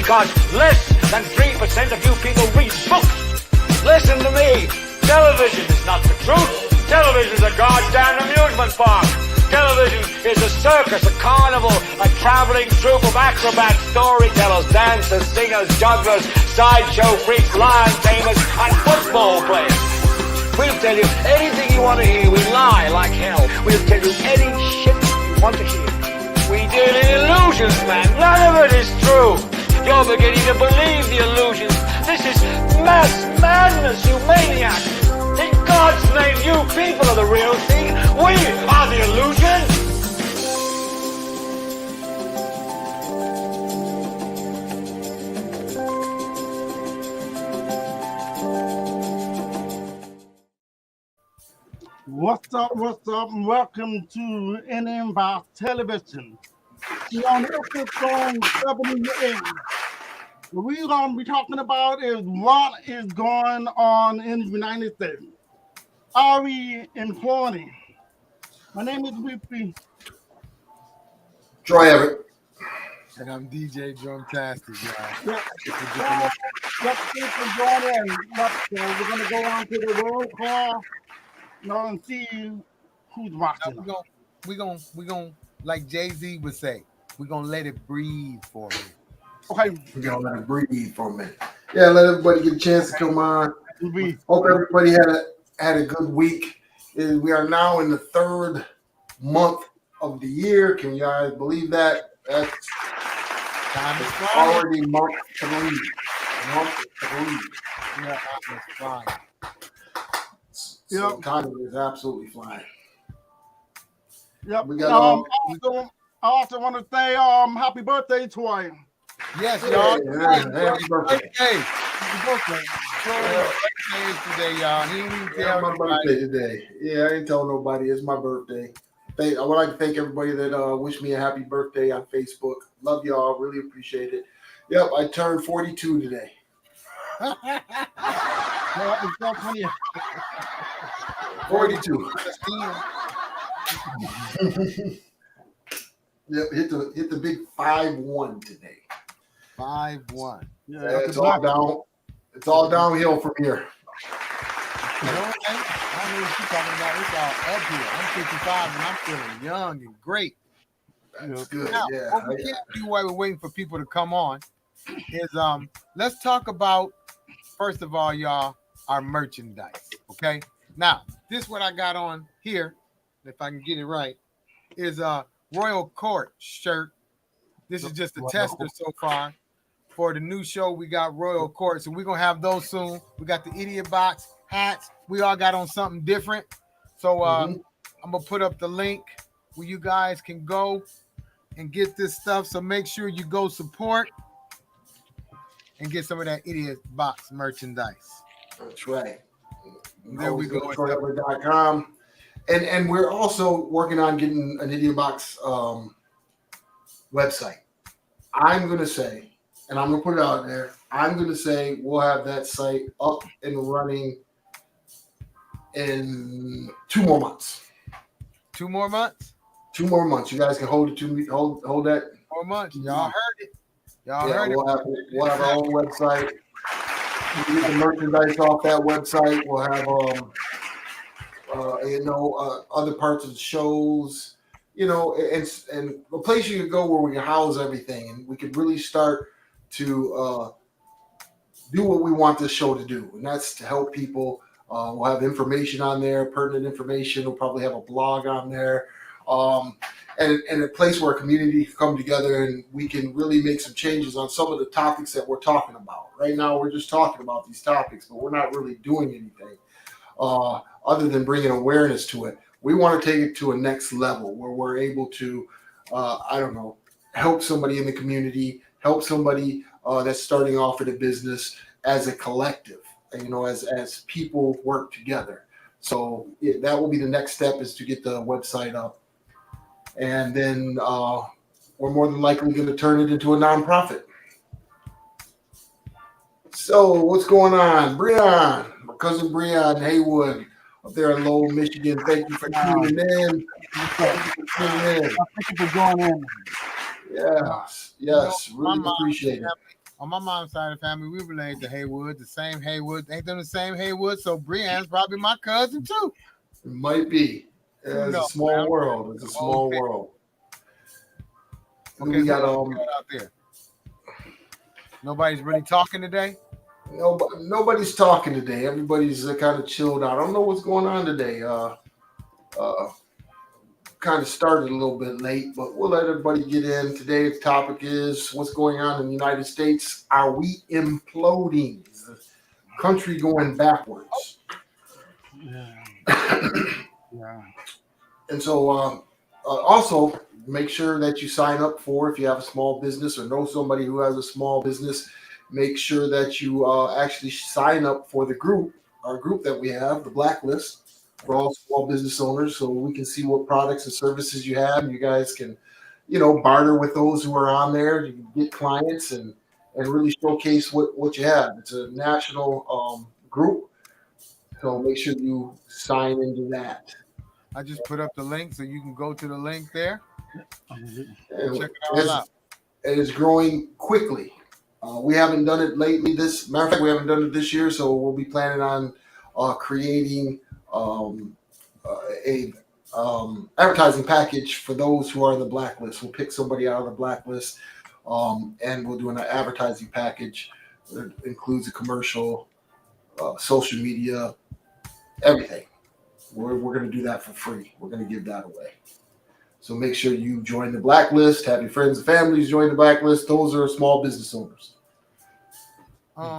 because less than 3% of you people read books. Listen to me. Television is not the truth. Television is a goddamn amusement park. Television is a circus, a carnival, a traveling troupe of acrobats, storytellers, dancers, singers, jugglers, sideshow freaks, lion tamers, and football players. We'll tell you anything you want to hear. We lie like hell. We'll tell you any shit you want to hear. We deal in illusions, man. None of it is true. You're beginning to believe the illusions. This is mass madness, you maniac. In God's name, you people are the real thing. We are the illusion. What's up, and welcome to Idiotbox Television. We're on episode 78. What we're going to be talking about is what is going on in the United States. Are we imploding? My name is Whippy. Troy Everett. And I'm DJ Drumtastic, y'all. Let's join in. We're going to go on to the roll call and see who's watching. We're gonna, like Jay-Z would say, we're gonna let it breathe for a minute. Okay. We're gonna let it breathe for a minute. Yeah, let everybody get a chance to come on. Hope everybody had a good week. We are now in the third month of the year. Can you guys believe that? That's already month 3. Month 3. Yeah, it's fine. So time is absolutely flying. Yep. We got I also want to say happy birthday, Troy. Yes, y'all. Happy birthday. Happy birthday. Birthday is today, y'all. He didn't even tell my birthday today. Yeah, I ain't telling nobody. It's my birthday. I would like to thank everybody that wished me a happy birthday on Facebook. Love y'all. Really appreciate it. Yep, I turned 42 today. 42. Yep, hit the big 5-1 today. 5-1. Yeah, it's all down. It's all downhill from here. You know what I don't know what you're talking about. It's all up here. I'm 55 and I'm feeling young and great. That's good. Now, Yeah. what we can't do while we're waiting for people to come on is let's talk about, first of all, y'all, our merchandise. Okay. Now, this what I got on here, if I can get it right, is a Royal Court shirt. This is just a tester so far. For the new show, we got Royal Court. So we're going to have those soon. We got the Idiotbox hats. We all got on something different. So I'm going to put up the link where you guys can go and get this stuff. So make sure you go support and get some of that Idiotbox merchandise. That's right. There we go. TroyEverett.com. And we're also working on getting an Idiotbox website. I'm going to say, and I'm going to put it out there, I'm going to say we'll have that site up and running in 2 more months. 2 more months? 2 more months. You guys can hold it to me. Hold that. 4 months. Y'all heard it. We'll have our own website. We get the merchandise off that website. We'll have other parts of the shows, and a place you could go where we can house everything, and we could really start to do what we want this show to do, and that's to help people. We'll have information on there, pertinent information. We'll probably have a blog on there, and a place where a community can come together and we can really make some changes on some of the topics that we're talking about. Right now, we're just talking about these topics, but we're not really doing anything other than bringing awareness to it. We want to take it to a next level where we're able to, help somebody in the community, help somebody that's starting off in a business as a collective, as people work together. So that will be the next step, is to get the website up. And then we're more than likely going to turn it into a nonprofit. So what's going on? Breon, my cousin Breon Haywood up there in Lowell, Michigan. Thank you for tuning in. Thank you for joining in. Yes, really appreciate it. On my mom's side of the family, we related to Haywood, the same Haywood. Ain't them the same Haywood? So Brianne's probably my cousin too. It might be. Yeah, it's a small world. It's a small world. Okay, We got out there. Nobody's really talking today. Nobody's talking today. Everybody's kind of chilled out. I don't know what's going on today. Kind of started a little bit late, but we'll let everybody get in. Today's topic is what's going on in the United States. Are we imploding? Is the country going backwards? Yeah. And so also make sure that you sign up if you have a small business or know somebody who has a small business, make sure that you actually sign up for our group that we have, the Blacklist, for all small business owners, so we can see what products and services you have, and you guys can, barter with those who are on there. You can get clients and really showcase what you have. It's a national group, so make sure you sign into that. I just put up the link, so you can go to the link there. And check it all out. It is growing quickly. We haven't done it lately. Matter of fact, we haven't done it this year, so we'll be planning on creating a advertising package for those who are in the blacklist. We'll pick somebody out of the blacklist, and we'll do an advertising package that includes a commercial, social media, everything. We're going to do that for free. We're going to give that away. So make sure you join the blacklist. Have your friends and families join the blacklist. Those are small business owners.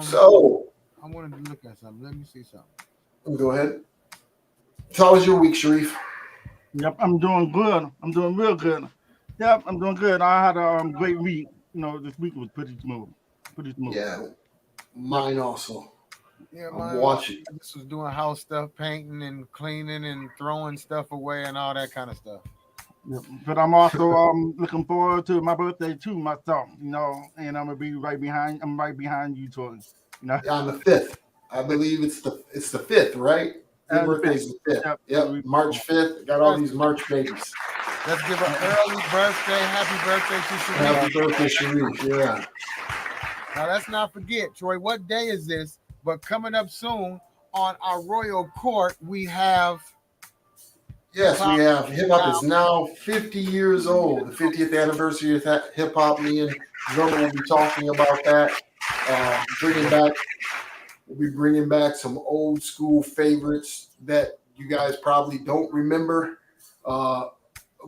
So I wanted to look at something. Let me see something. Go ahead. So how was your week, Sharif? Yep, I'm doing good. I'm doing real good. Yep, I'm doing good. I had a great week. This week was pretty smooth. Yeah, mine also. Yeah, I'm watching. I just was doing house stuff, painting and cleaning and throwing stuff away and all that kind of stuff. Yep. But I'm also looking forward to my birthday too, myself. And I'm gonna be right behind. I'm right behind you, Tori. Yeah, on the 5th. I believe it's the 5th, right? Your birthday's the 5th. Yep. March 5th. Got all these March babies. Let's give an early birthday. Happy birthday to Sharif. Happy birthday, Sharif. Yeah. Now let's not forget, Troy, what day is this? But coming up soon on our royal court, we have. Yes, we have. Hip hop is now 50 years old. The 50th anniversary of hip hop. Me and Drummer will be talking about that. We'll be bringing back some old school favorites that you guys probably don't remember. But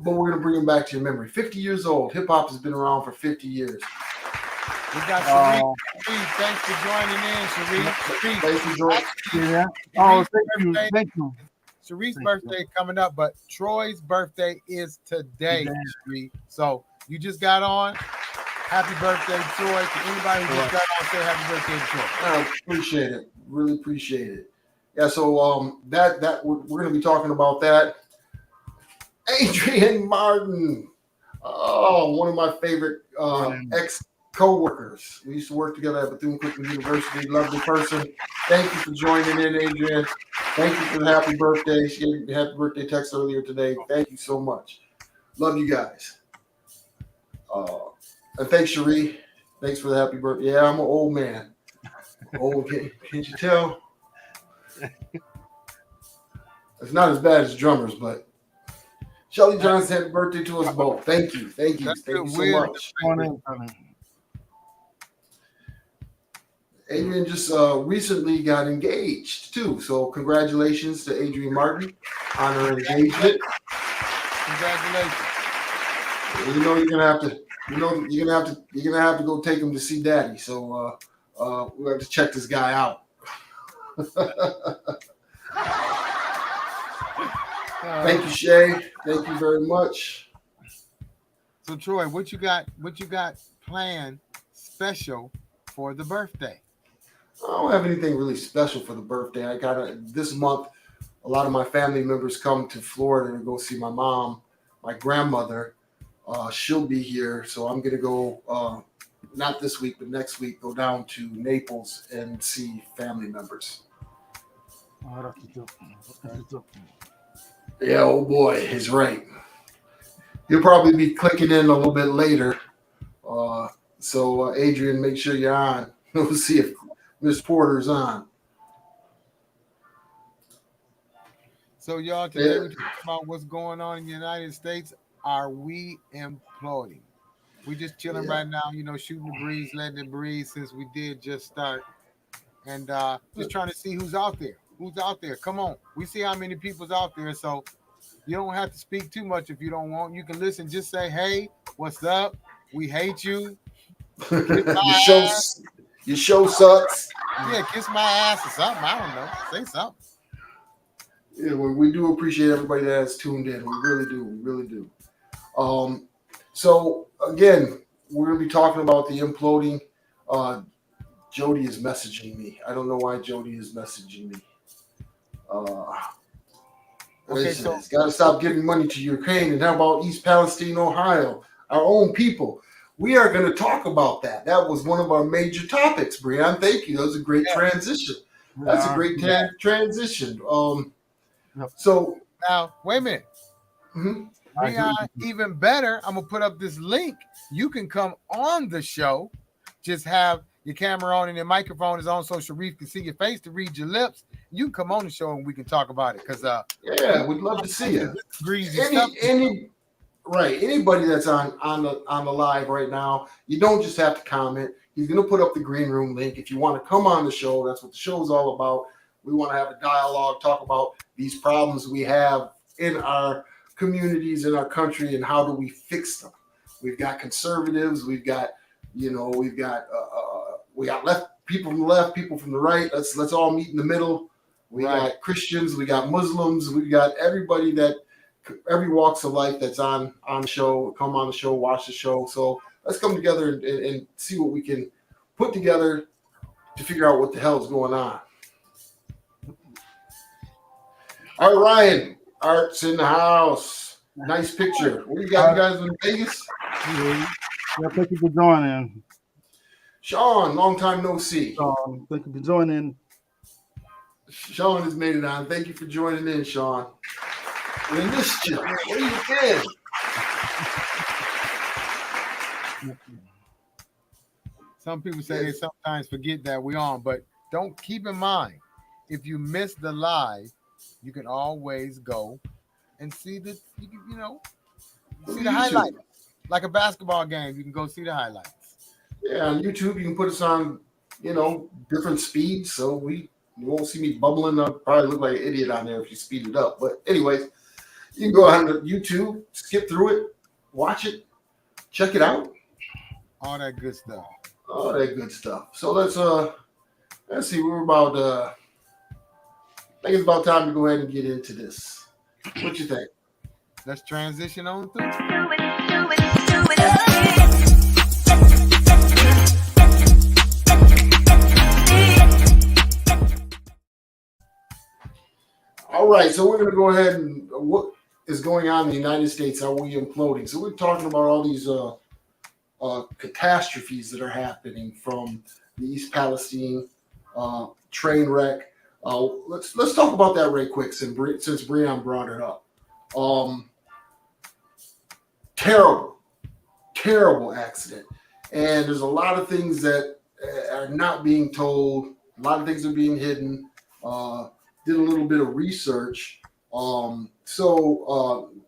we're going to bring them back to your memory. 50 years old. Hip hop has been around for 50 years. We got Sharif. Thanks for joining in, Sharif. Thanks for joining. Yeah. Thank you. Sharif's birthday coming up, but Troy's birthday is today, Sharif. So you just got on. Happy birthday, Troy. To anybody who just got on, say happy birthday to Troy. I appreciate it. Really appreciate it. Yeah, so that we're going to be talking about that. Adrian Martin. Oh, one of my favorite ex-co-workers. We used to work together at Bethune-Cookman University. Lovely person. Thank you for joining in, Adrian. Thank you for the happy birthday. She gave me a happy birthday text earlier today. Thank you so much. Love you guys. And thanks, Cherie. Thanks for the happy birthday. Yeah, I'm an old man. Old, can't you tell? It's not as bad as drummers, but Shelly Johnson, happy birthday to us both. Thank you. Thank you. Thank you so much. Adrian just recently got engaged too, so congratulations to Adrian Martin on her engagement. Congratulations. You're gonna have to go take him to see Daddy. So we have to check this guy out. Thank you, Shay. Thank you very much. So Troy, what you got planned special for the birthday? I don't have anything really special for the birthday. I got this month. A lot of my family members come to Florida to go see my mom, my grandmother. She'll be here, so I'm gonna go. Not this week, but next week. Go down to Naples and see family members. Yeah, oh boy, he's right. He'll probably be clicking in a little bit later. So Adrian, make sure you're on. We'll see if Miss Porter's on. So y'all, today we're talking about what's going on in the United States. Are we imploding? We just chilling right now, shooting the breeze, letting it breathe since we did just start. And just trying to see who's out there. Who's out there? Come on. We see how many people's out there. So you don't have to speak too much if you don't want. You can listen. Just say, hey, what's up? We hate you. Your show sucks. Yeah, kiss my ass or something. I don't know. Say something. Yeah, we do appreciate everybody that has tuned in. We really do. We really do. So again, we're gonna be talking about the imploding. Jody is messaging me. I don't know why Jody is messaging me. It's got to stop giving money to Ukraine. And how about East Palestine, Ohio, our own people? We are going to talk about that. That was one of our major topics, Brian. Thank you. That was a great transition. That's a great transition. So now, wait a minute. Mm-hmm. Brian, even better, I'm going to put up this link. You can come on the show. Just have your camera on and your microphone is on so Sharif can see your face to read your lips. You can come on the show and we can talk about it. Because we'd love to see you. Anybody that's on the live right now, you don't just have to comment. He's going to put up the green room link. If you want to come on the show, that's what the show is all about. We want to have a dialogue, talk about these problems we have in our communities, in our country, and how do we fix them. We've got conservatives, we've got left people from the left, people from the right. Let's all meet in the middle. We got Christians, we got Muslims, we got everybody every walks of life that's on the show. Come on the show, watch the show. So let's come together and see what we can put together to figure out what the hell is going on. All right, Ryan, Art's in the house. Nice picture. What do you got, you guys in Vegas? Yeah, thank you for joining. Sean, long time no see. Thank you for joining. Sean has made it on. Thank you for joining in, Sean. We missed you. Where you been? Some people say they sometimes forget that we're on, but don't keep in mind, if you miss the live, you can always go and see the highlights. Like a basketball game, you can go see the highlights. Yeah, on YouTube, you can put us on, different speeds, so you won't see me bubbling. I'll probably look like an idiot on there if you speed it up. But anyways, you can go on to YouTube, skip through it, watch it, check it out. All that good stuff. All that good stuff. So let's see. We're about. I think it's about time to go ahead and get into this. What you think? Let's transition on through. All right, so we're going to go ahead and what is going on in the United States? Are we imploding? So we're talking about all these catastrophes that are happening from the East Palestine train wreck. Let's talk about that right quick since Brian brought it up. Terrible accident, and there's a lot of things that are not being told. A lot of things are being hidden. Did a little bit of research.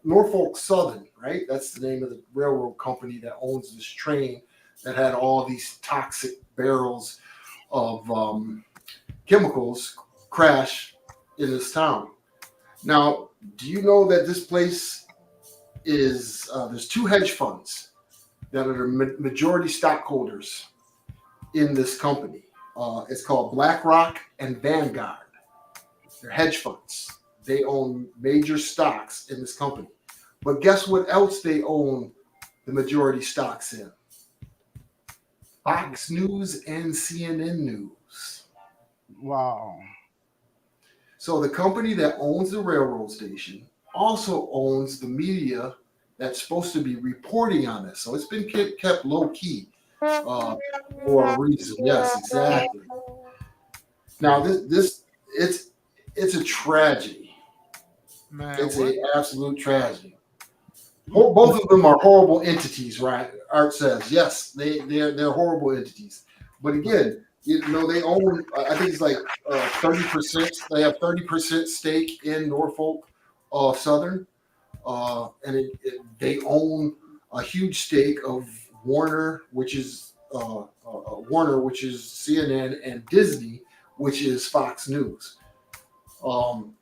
Norfolk Southern, right? That's the name of the railroad company that owns this train that had all these toxic barrels of chemicals crash in this town. Now, do you know that this place is, there's two hedge funds that are majority stockholders in this company. It's called BlackRock and Vanguard. They're hedge funds. They own major stocks in this company. But guess what else they own the majority stocks in? Fox News and CNN News. Wow. So the company that owns the railroad station also owns the media that's supposed to be reporting on this. So it's been kept low key for a reason. Yes, exactly. Now it's a tragedy. Man, it's an absolute tragedy. Both of them are horrible entities, right? Art says yes, they're horrible entities. But again, they own. I think it's like 30%. They have 30% stake in Norfolk Southern, and they own a huge stake of Warner, which is CNN, and Disney, which is Fox News. And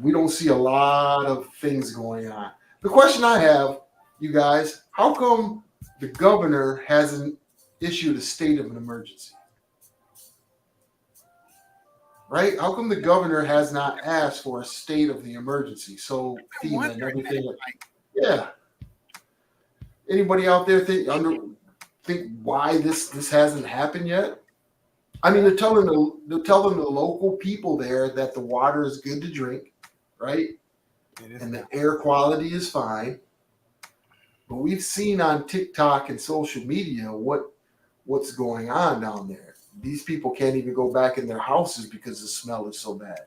we don't see a lot of things going on. The question I have, you guys, how come the governor hasn't issued a state of an emergency? Right? How come the governor has not asked for a state of the emergency? So FEMA and everything. Yeah. Anybody out there think why this hasn't happened yet? I mean, they're telling the local people there that the water is good to drink, right? And the air quality is fine. But we've seen on TikTok and social media what's going on down there. These people can't even go back in their houses because the smell is so bad.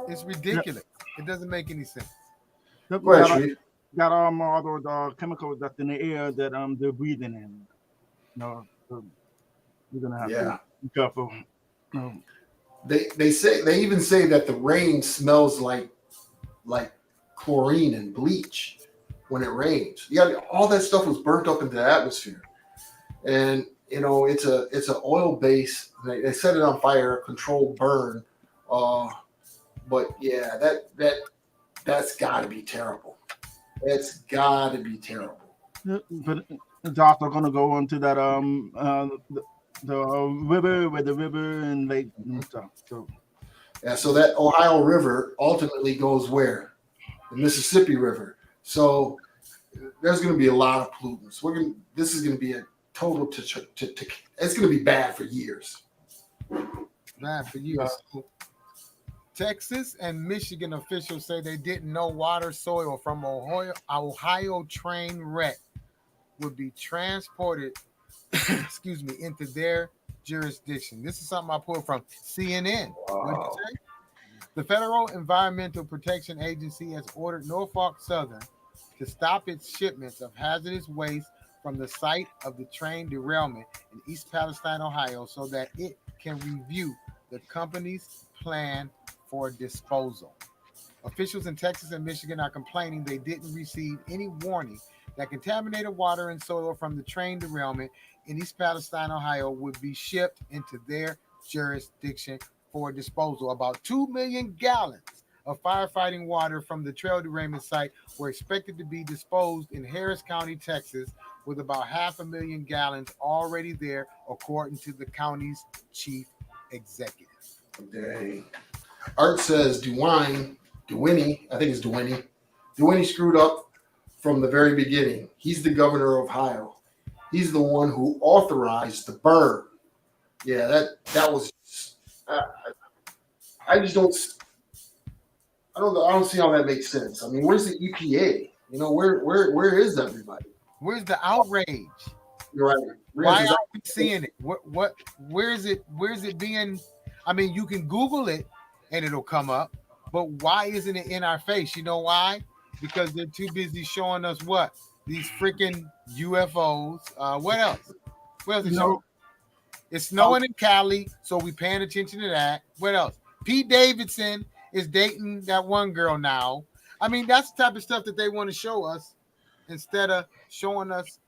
It's ridiculous. It doesn't make any sense. Go ahead, Sharif. Got all those chemicals that's in the air that they're breathing in. No, so you're gonna have to be careful. No. They even say that the rain smells like chlorine and bleach when it rains. All that stuff was burnt up into the atmosphere, and it's an oil base. They set it on fire, controlled burn. But yeah, that's got to be terrible. It's got to be terrible. But it's also going to go into that the river with the river and lake and stuff. So yeah, so that Ohio River ultimately goes where? The Mississippi River. So there's going to be a lot of pollutants. This is going to be a total it's going to be bad for years. Bad for years. Texas and Michigan officials say they didn't know water soil from Ohio train wreck would be transported, into their jurisdiction. This is something I pulled from CNN. Wow. What did you say? The Federal Environmental Protection Agency has ordered Norfolk Southern to stop its shipments of hazardous waste from the site of the train derailment in East Palestine, Ohio, so that it can review the company's plan for disposal. Officials in Texas and Michigan are complaining they didn't receive any warning that contaminated water and soil from the train derailment in East Palestine, Ohio would be shipped into their jurisdiction for disposal. About 2 million gallons of firefighting water from the trail derailment site were expected to be disposed in Harris County, Texas, with about 500,000 gallons already there, according to the county's chief executive. Dang. Art says Duane, I think it's Duane screwed up from the very beginning. He's the governor of Ohio. He's the one who authorized the burn. Yeah, that was. I don't see how that makes sense. I mean, where's the EPA? Where is everybody? Where's the outrage? You're right. Why aren't we seeing it? Where is it being? I mean, you can Google it and it'll come up, but why isn't it in our face? You know why? Because they're too busy showing us what? These freaking UFOs. What else? What else? It's snowing in Cali, so we paying attention to that. What else? Pete Davidson is dating that one girl now. I mean, that's the type of stuff that they want to show us instead of showing us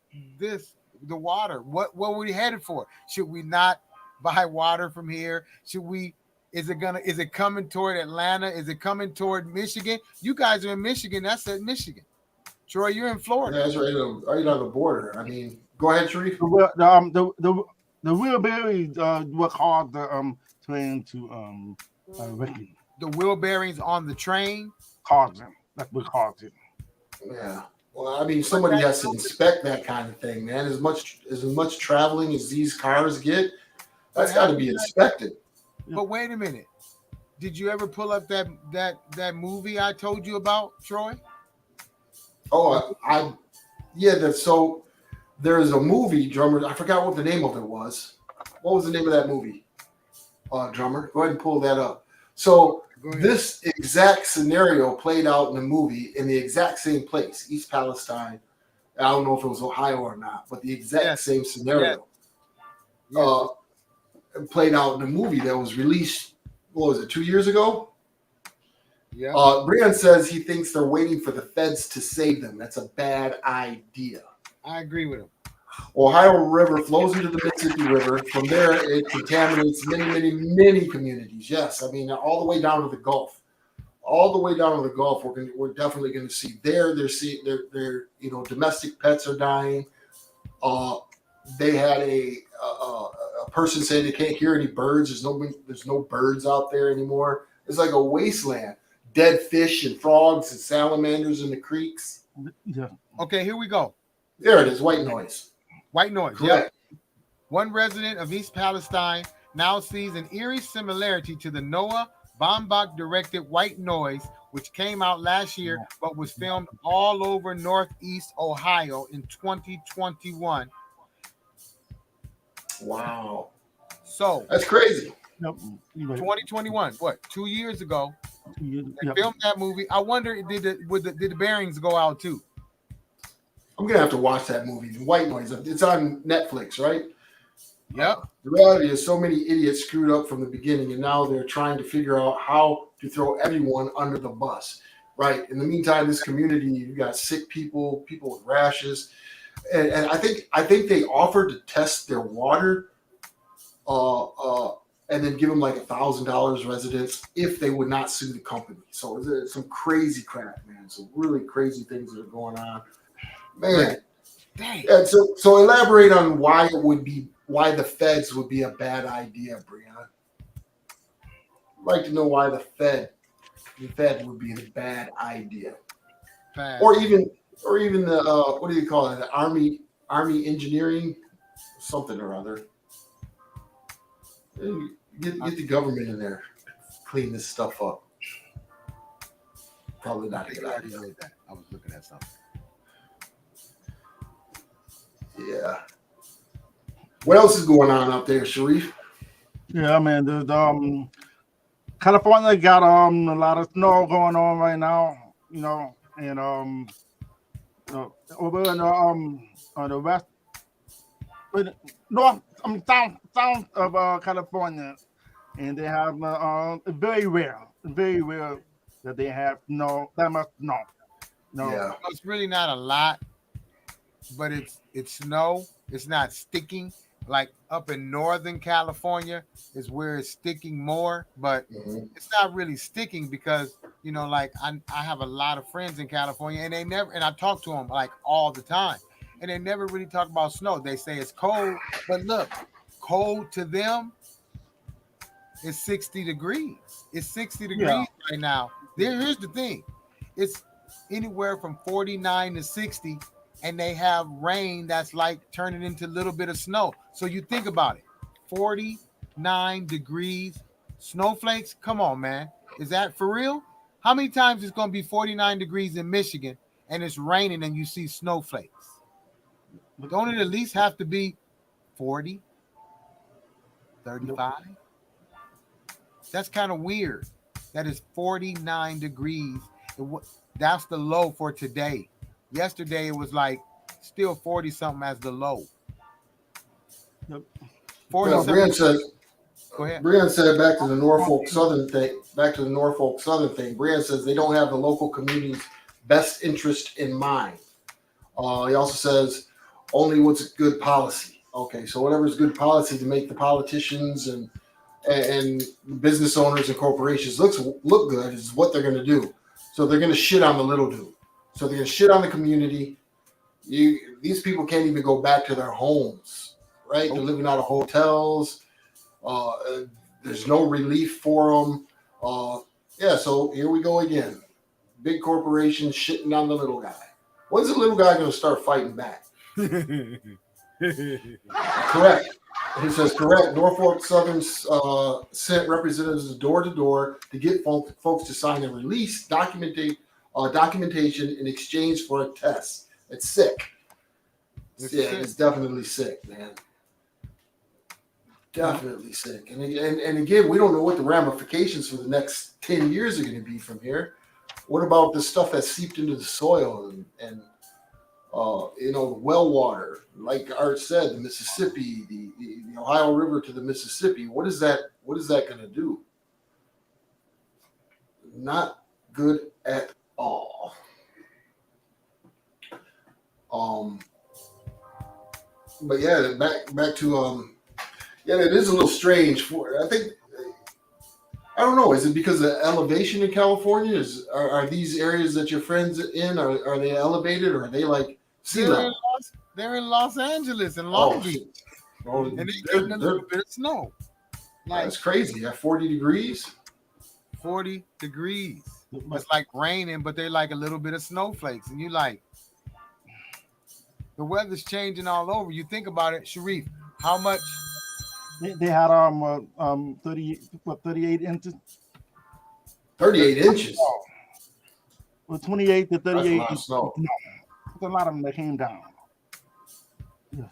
the water. What were we headed for? Should we not buy water from here? Is it coming toward Atlanta? Is it coming toward Michigan? You guys are in Michigan. That's at Michigan. Troy, you're in Florida. Yeah, that's right on the border. I mean, go ahead, Sharif. The wheelbarrows what caused the train to wrecking. The wheel bearings on the train caused them. That's what caused it. Yeah. Well, I mean, somebody has to inspect that kind of thing, man. As much traveling as these cars get, that's got to be inspected. But wait a minute. Did you ever pull up that movie I told you about, Troy? Oh, so there's a movie, Drummer. I forgot what the name of it was. What was the name of that movie? Drummer, go ahead and pull that up. So This exact scenario played out in the movie in the exact same place, East Palestine. I don't know if it was Ohio or not, but the exact same scenario played out in the movie that was released, what was it, 2 years ago? Yeah. Brian says he thinks they're waiting for the feds to save them. That's a bad idea. I agree with him. Ohio River flows into the Mississippi River. From there, it contaminates many communities. Yes, I mean all the way down to the Gulf. All the way down to the Gulf, we're definitely going to see their domestic pets are dying. They had a person say they can't hear any birds. There's no birds out there anymore. It's like a wasteland. Dead fish and frogs and salamanders in the creeks. Yeah. Okay, here we go. There it is. White noise. White noise. Correct. Yep. One resident of East Palestine now sees an eerie similarity to the Noah Baumbach-directed White Noise, which came out last year but was filmed all over Northeast Ohio in 2021. Wow. So that's crazy. Yep. 2021, what, 2 years ago? They Yep. filmed that movie. I wonder, did the bearings go out too? I'm gonna have to watch that movie, White Noise. It's on Netflix, right? Yep. The reality is, so many idiots screwed up from the beginning, and now they're trying to figure out how to throw everyone under the bus. Right. In the meantime, this community, you got sick people with rashes, and I think they offered to test their water, and then give them like $1,000 residents if they would not sue the company. So it's some crazy crap, man. Some really crazy things that are going on. Man, dang. And so elaborate on why the feds would be a bad idea, Brianna. I'd like to know why the Fed would be a bad idea, or even the what do you call it? The Army engineering, something or other. Get the government in there, clean this stuff up. Probably not a good idea. I was looking at something. Yeah. What else is going on out there, Sharif? Yeah, man. There's California got a lot of snow going on right now, and over in on the west, south of California, and they have very rare that they have that much snow. No, Yeah. It's really not a lot, but it's snow. It's not sticking. Like up in Northern California is where it's sticking more, but it's not really sticking because, like I have a lot of friends in California and I talk to them like all the time, and they never really talk about snow. They say it's cold, but look, cold to them is 60 degrees. It's 60 degrees right now. Here's the thing. It's anywhere from 49 to 60. And they have rain that's like turning into a little bit of snow. So you think about it, 49 degrees, snowflakes. Come on, man. Is that for real? How many times it's going to be 49 degrees in Michigan and it's raining and you see snowflakes? Don't it at least have to be 40, 35? That's kind of weird. That is 49 degrees. That's the low for today. Yesterday it was like still 40 something as the low. 40 Well, Go ahead. Brian said back to the Norfolk Southern thing. Brian says they don't have the local community's best interest in mind. He also says only what's good policy. Okay, so whatever's good policy to make the politicians and business owners and corporations look good is what they're going to do. So they're going to shit on the little dude. So they're going to shit on the community. These people can't even go back to their homes, right? They're living out of hotels. There's no relief for them. So here we go again. Big corporations shitting on the little guy. When's the little guy going to start fighting back? Correct. He says, correct. Norfolk Southern sent representatives door to door to get folks to sign a release documentation in exchange for a test. It's sick. It's definitely sick, man. Definitely sick. And again, we don't know what the ramifications for the next 10 years are going to be from here. What about the stuff that seeped into the soil and the well water? Like Art said, the Mississippi, the Ohio River to the Mississippi. What is that going to do? Not good at all. But yeah, back to yeah, it is a little strange. I think, I don't know. Is it because of elevation in California? Are these areas that your friends in are they elevated, or are they like sea level? They're in Los Angeles and Long Beach, Oh, and they're getting a little bit of snow. Like that's crazy. At 40 degrees. 40 degrees. It's like raining, but they're like a little bit of snowflakes, and you like the weather's changing all over. You think about it, Sharif. How much? They had 38 inches. 38 inches. Well, 28 to 38. That's a lot of snow. A lot of them that came down. Yeah.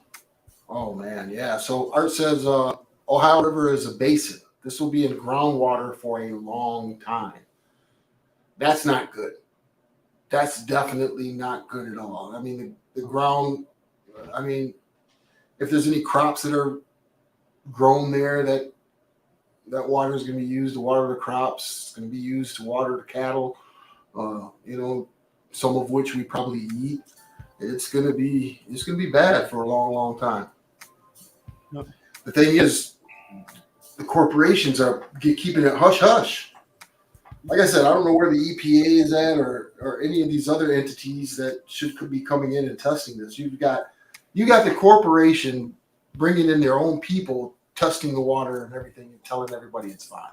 Oh man, yeah. So Art says Ohio River is a basin. This will be in groundwater for a long time. That's not good. That's definitely not good at all. I mean, the ground, I mean, if there's any crops that are grown there, that water is going to be used to water the crops. It's going to be used to water the cattle, some of which we probably eat. It's going to be bad for a long, long time. Yep. The thing is, the corporations are keeping it hush hush. Like I said, I don't know where the EPA is at or any of these other entities that could be coming in and testing this. You got the corporation bringing in their own people, testing the water and everything, and telling everybody it's fine.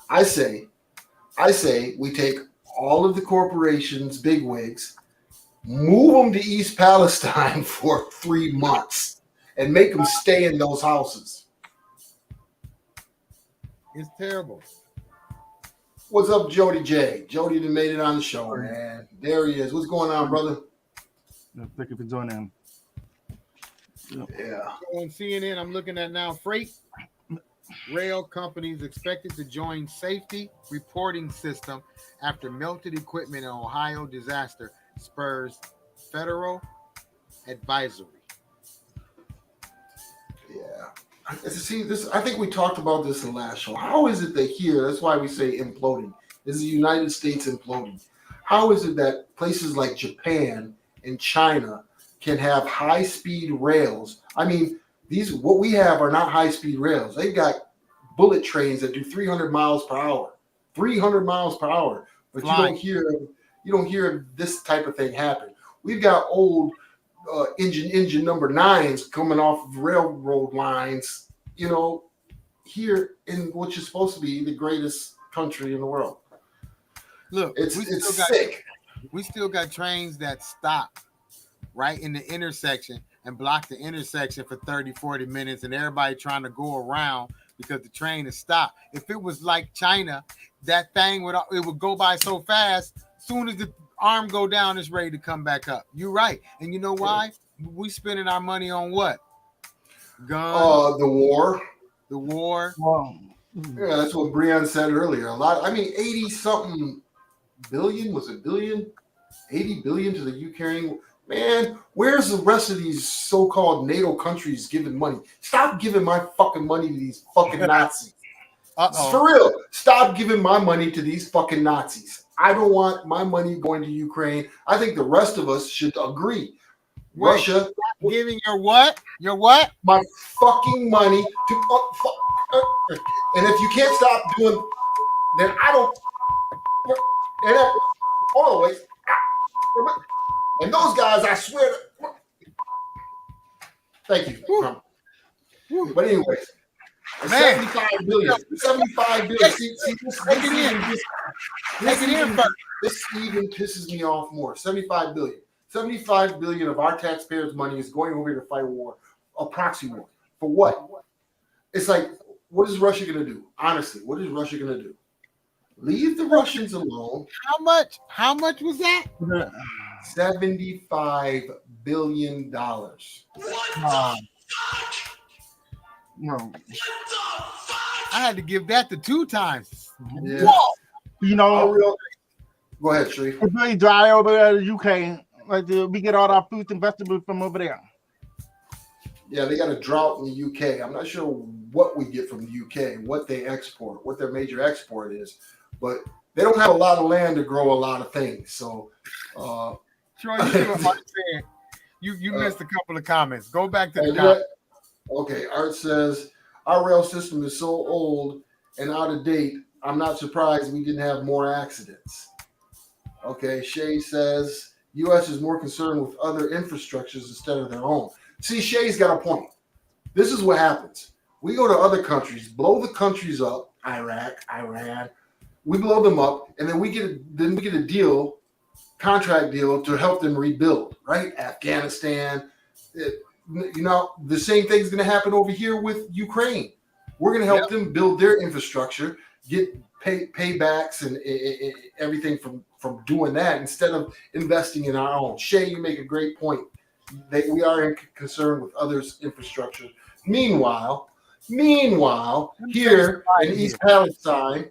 I say we take all of the corporations, bigwigs, move them to East Palestine for 3 months and make them stay in those houses. It's terrible. What's up, Jody J? Jody that made it on the show, man. There he is. What's going on, brother? Thank you for joining. Yeah. On CNN, I'm looking at now freight rail companies expected to join safety reporting system after melted equipment in Ohio disaster spurs federal advisory. Yeah. See, I think we talked about this in the last show. How is it that here, that's why we say imploding, is the United States imploding? How is it that places like Japan and China can have high-speed rails? I mean, what we have are not high-speed rails. They've got bullet trains that do 300 miles per hour. 300 miles per hour. But you don't hear this type of thing happen. We've got old engine number 9s coming off of railroad lines, here in what is supposed to be the greatest country in the world. Look, it's sick. We still got trains that stop right in the intersection and block the intersection for 30, 40 minutes, and everybody trying to go around because the train is stopped. If it was like China, that thing would go by so fast. Soon as the arm go down, it's ready to come back up. You're right. And you know why? We spending our money on what? Guns. The war. The war. Wow. Yeah, that's what Brian said earlier. 80-something billion, was it billion? 80 billion to the Ukraine. Man, where's the rest of these so-called NATO countries giving money? Stop giving my fucking money to these fucking Nazis. For real. Stop giving my money to these fucking Nazis. I don't want my money going to Ukraine. I think the rest of us should agree. Wait, Russia giving your what? Your what? My fucking money to and if you can't stop doing, then I don't. And always. And those guys, I swear. Thank you. But anyways, 75 billion. 75 billion. This even pisses me off more. 75 billion. 75 billion of our taxpayers' money is going over here to fight a war, a proxy war. For what? It's like, what is Russia going to do? Honestly, what is Russia going to do? Leave the Russians alone. How much? How much was that? $75 billion. You know, I had to give that the 2 times. Yeah. you know, Go ahead, Sharif. it's really dry over there in the UK. Like we get all our fruits and vegetables from over there. Yeah, they got a drought in the UK. I'm not sure what we get from the UK, what they export, what their major export is, but they don't have a lot of land to grow a lot of things. So, Troy, you do understand. You missed a couple of comments. Go back to the and comments. okay, Art says our rail system is so old and out of date. I'm not surprised we didn't have more accidents. Okay, Shay says U.S. is more concerned with other infrastructures instead of their own. See, Shay's got a point. This is what happens. We go to other countries, blow the countries up, Iraq, Iran. We blow them up, and then we get a deal, contract deal to help them rebuild. Right, Afghanistan. The same thing's going to happen over here with Ukraine. We're going to help them build their infrastructure, get paybacks and everything from doing that instead of investing in our own. Shay, you make a great point. We are concerned with others' infrastructure. Meanwhile, here in East Palestine,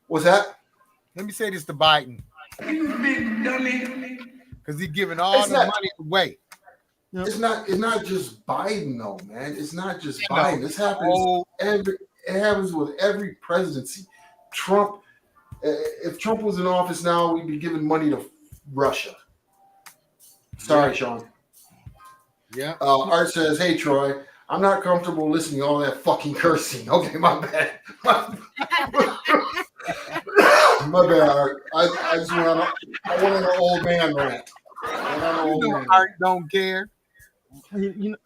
what's that? Let me say this to Biden. You big dummy. Because he's giving all the money away. It's not just Biden though, man. It's not just Biden. This happens it happens with every presidency. Trump, if Trump was in office now, we'd be giving money to Russia. Sorry, Sean. Yeah. Art says, "Hey Troy, I'm not comfortable listening to all that fucking cursing." Okay, my bad. My bad, Art. I just went on an old man rant. Art don't care. We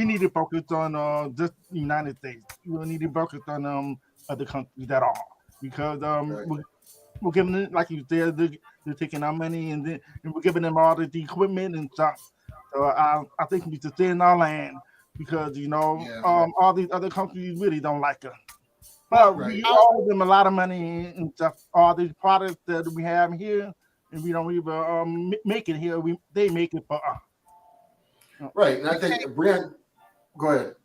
need to focus on just the United States. We need to focus on other countries at all because we're giving it, like you said, they're taking our money and we're giving them all the equipment and stuff. So I think we should stay in our land because all these other countries really don't like us. But we owe them a lot of money and stuff. All these products that we have here, and we don't even make it here. They make it for us. Right, and I think Brian, go ahead.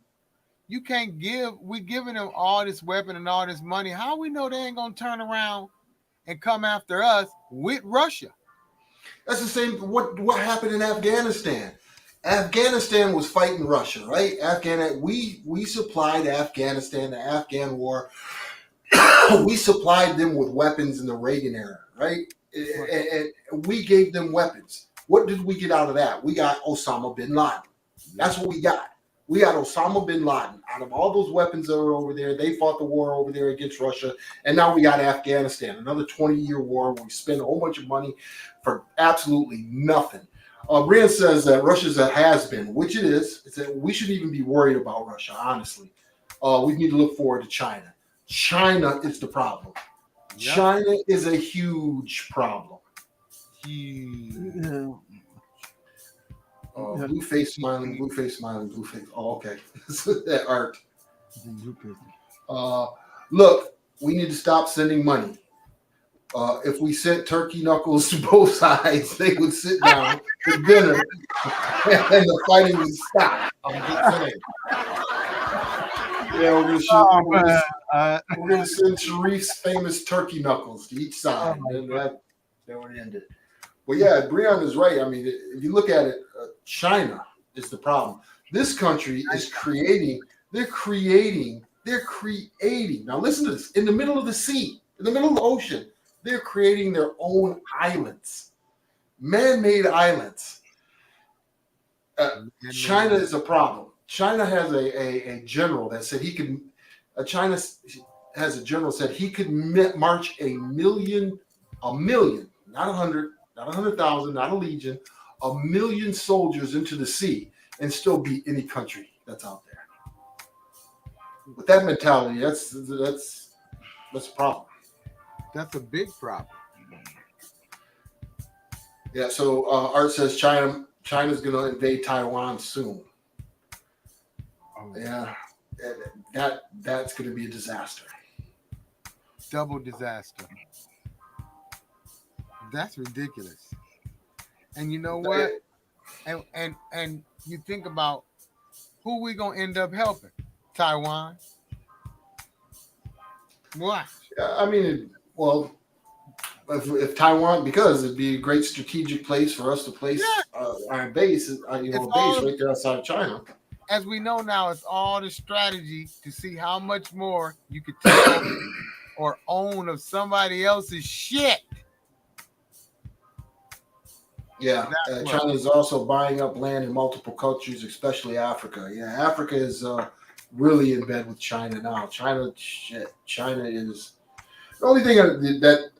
You can't we're giving them all this weapon and all this money. How we know they ain't gonna turn around and come after us with Russia? That's the same. What happened in Afghanistan? Afghanistan was fighting Russia, right? We supplied Afghanistan, the Afghan war. We supplied them with weapons in the Reagan era, right? And we gave them weapons. What did we get out of that? We got Osama bin Laden. That's what we got. We got Osama bin Laden. Out of all those weapons that were over there, they fought the war over there against Russia. And now we got Afghanistan, another 20-year war where we spend a whole bunch of money for absolutely nothing. Brian says that Russia's a has-been, which it is. It's that we shouldn't even be worried about Russia, honestly. We need to look forward to China. China is the problem. Yep. China is a huge problem. Blue face smiling, blue face smiling, blue face. Oh, okay. That art. Look, we need to stop sending money. If we sent turkey knuckles to both sides, they would sit down for dinner and the fighting would stop. I'm just saying. Yeah, we're gonna send Sharif's famous turkey knuckles to each side. And that would end it. Well, yeah, Breon is right. I mean, if you look at it, China is the problem. This country is creating. They're creating. Now, listen to this. In the middle of the sea, in the middle of the ocean, they're creating their own islands, man-made islands. China is a problem. China has a general that said he could. China has a general said he could march a million, not 100. Not 100,000, not a legion, 1 million soldiers into the sea and still beat any country that's out there. With that mentality, that's a problem. That's a big problem. Yeah. So Art says China's going to invade Taiwan soon. Yeah, that's going to be a disaster. Double disaster. That's ridiculous. And you know what? And you think about who we gonna end up helping? Taiwan. What? I mean, well, if Taiwan, because it'd be a great strategic place for us to place our base, It's base all, right there outside of China. as we know now, it's all the strategy to see how much more you could take over or own of somebody else's shit. Yeah, China is also buying up land in multiple countries, especially Africa. Yeah, Africa is really in bed with China now. China is the only thing that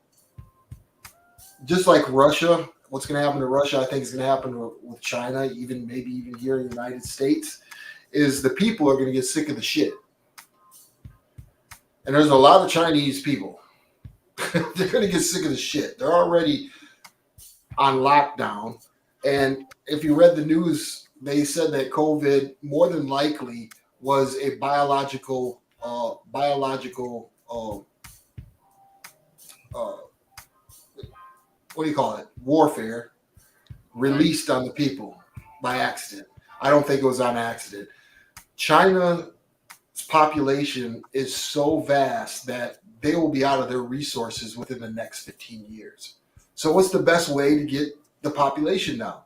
just like Russia, what's going to happen to Russia, I think is going to happen with China, maybe even here in the United States, is the people are going to get sick of the shit. And there's a lot of Chinese people. They're going to get sick of the shit. They're already on lockdown. And if you read the news, they said that COVID more than likely was a biological what do you call it? Warfare released on the people by accident. I don't think it was on accident. China's population is so vast that they will be out of their resources within the next 15 years. So what's the best way to get the population down?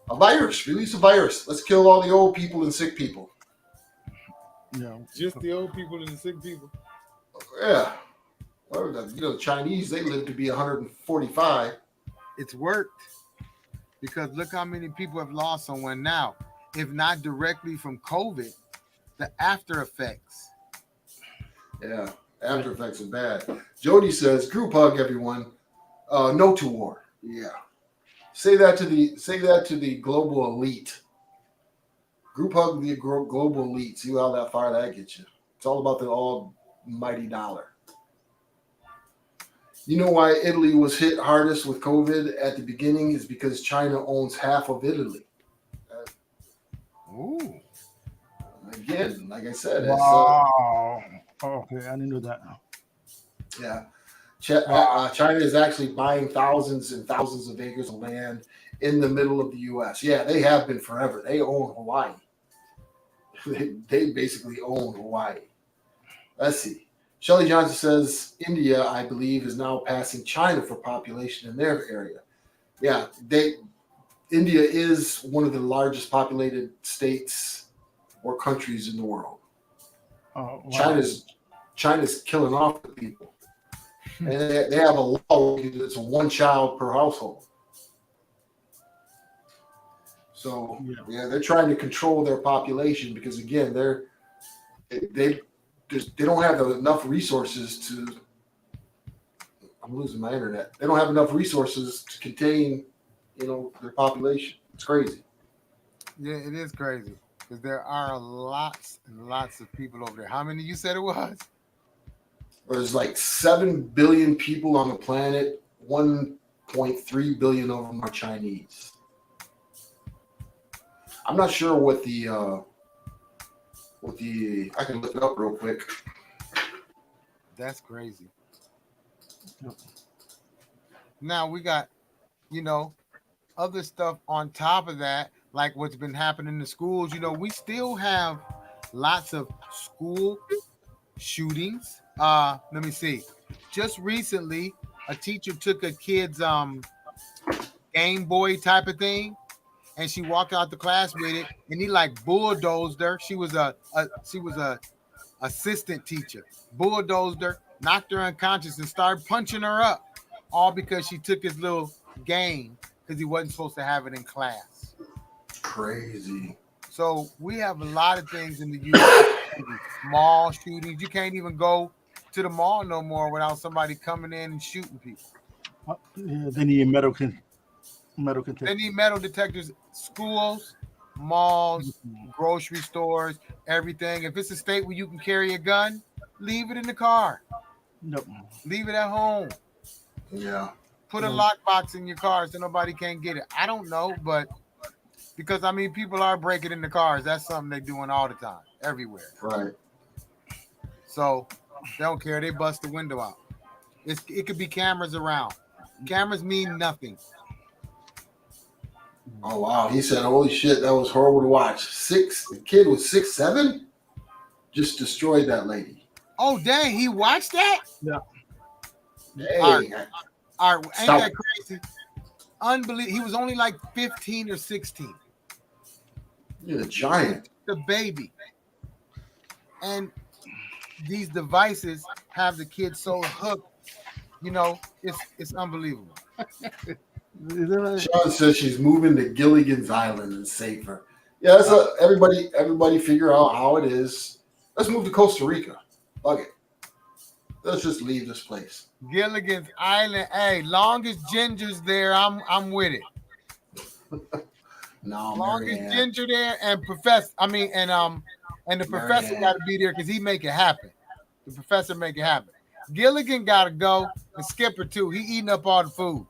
A virus. Release a virus. Let's kill all the old people and sick people. No. Just the old people and the sick people. Yeah. Well, the Chinese, they live to be 145. It's worked because look how many people have lost someone now. If not directly from COVID, the after effects. Yeah, after effects are bad. Jody says, "Group hug, everyone. No to war." Yeah, say that to the global elite. Group hug the global elite. See how far that gets you. It's all about the almighty dollar. You know why Italy was hit hardest with COVID at the beginning is because China owns half of Italy. Ooh. Again, like I said, Wow. Okay, I didn't know that. Yeah. China is actually buying thousands and thousands of acres of land in the middle of the U.S. Yeah, they have been forever. They own Hawaii. They basically own Hawaii. Let's see. Shelley Johnson says India, I believe, is now passing China for population in their area. Yeah, India is one of the largest populated states or countries in the world. Oh, wow. China's killing off the people. And they have a law that's one child per household. So yeah, they're trying to control their population because again, they don't have enough resources to. I'm losing my internet. They don't have enough resources to contain, their population. It's crazy. Yeah, it is crazy because there are lots and lots of people over there. How many you said it was? There's like 7 billion people on the planet. 1.3 billion of them are Chinese. I'm not sure what the I can look it up real quick. That's crazy. Now we got, other stuff on top of that, like what's been happening in the schools. We still have lots of school shootings. Let me see. Just recently, a teacher took a kid's Game Boy type of thing, and she walked out the class with it, and he like bulldozed her. She was a assistant teacher, bulldozed her, knocked her unconscious, and started punching her up, all because she took his little game because he wasn't supposed to have it in class. Crazy. So we have a lot of things in the U.S. Mall shootings. You can't even go to the mall no more without somebody coming in and shooting people. They need metal detectors. They need metal detectors. Schools, malls, grocery stores, everything. If it's a state where you can carry a gun, leave it in the car. Nope. Leave it at home. Yeah. Put a lockbox in your car so nobody can't get it. I don't know, but because people are breaking into cars. That's something they're doing all the time, everywhere. Right. So they don't care. They bust the window out. It could be cameras around. Cameras mean nothing. Oh wow, he said, "Holy shit, that was horrible to watch." The kid was 6'7", just destroyed that lady. Oh dang, he watched that? Yeah. Hey, All right, ain't Stop. that crazy? Unbelievable. He was only like 15 or 16. You're a giant. The baby. And these devices have the kids so hooked, you know, it's unbelievable. Sean says she's moving to Gilligan's Island and safer. Yeah, that's everybody figure out how it is. Let's move to Costa Rica. Fuck it. Let's just leave this place. Gilligan's Island. Hey, long as Ginger's there, I'm with it. No, Long as Marianne. Ginger there and the professor got to be there because he make it happen. The professor make it happen. Gilligan got to go and Skipper too. He eating up all the food.